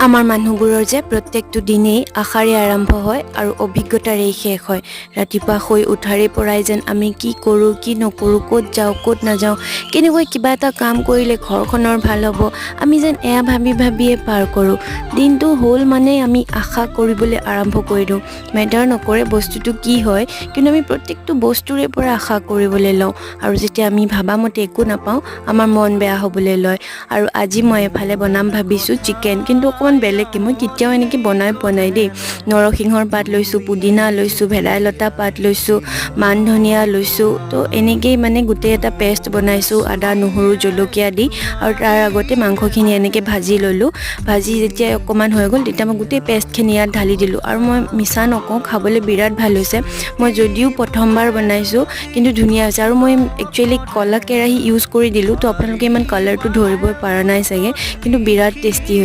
আমাৰ মানুহবোৰৰ যে প্ৰত্যেকটো দিনেই আশাৰে আৰম্ভ হয় আৰু অভিজ্ঞতাৰেই শেষ হয়। ৰাতিপুৱা শুই উঠাৰে পৰাই যেন আমি কি কৰোঁ কি নকৰোঁ, ক'ত যাওঁ ক'ত নাযাওঁ, কেনেকৈ কিবা এটা কাম কৰিলে ঘৰখনৰ ভাল হ'ব, আমি যেন এয়া ভাবিয়ে পাৰ কৰোঁ। দিনটো হ'ল মানে আমি আশা কৰিবলৈ আৰম্ভ কৰি দিওঁ। মেটাৰ নকৰে বস্তুটো কি হয়, কিন্তু আমি প্ৰত্যেকটো বস্তুৰে পৰা আশা কৰিবলৈ লওঁ আৰু যেতিয়া আমি ভাবামতে একো নাপাওঁ আমাৰ মন বেয়া হ'বলৈ লয়। আৰু আজি মই এফালে বনাম ভাবিছোঁ চিকেন, কিন্তু অকণমান বেলেগকৈ, মই কেতিয়াও এনেকৈ বনাই পোৱা নাই দেই। নৰসিংহৰ পাত লৈছোঁ, পুদিনা লৈছোঁ, ভেদাইলতা পাত লৈছোঁ, মান ধনিয়া লৈছোঁ, তো এনেকৈয়ে মানে গোটেই এটা পেষ্ট বনাইছোঁ আদা নহৰু জলকীয়া দি। আৰু তাৰ আগতে মাংসখিনি এনেকৈ ভাজি ল'লোঁ। ভাজি যেতিয়া অকণমান হৈ গ'ল তেতিয়া মই গোটেই পেষ্টখিনি ইয়াত ঢালি দিলোঁ। আৰু মই মিছা নকওঁ, খাবলৈ বিৰাট ভাল হৈছে। মই যদিও প্ৰথমবাৰ বনাইছোঁ কিন্তু ধুনীয়া হৈছে। আৰু মই একচুৱেলি ক'লা কেৰাহী ইউজ কৰি দিলোঁ, তো আপোনালোকে ইমান কালাৰটো ধৰিবই পৰা নাই চাগে, কিন্তু বিৰাট টেষ্টি হৈছে।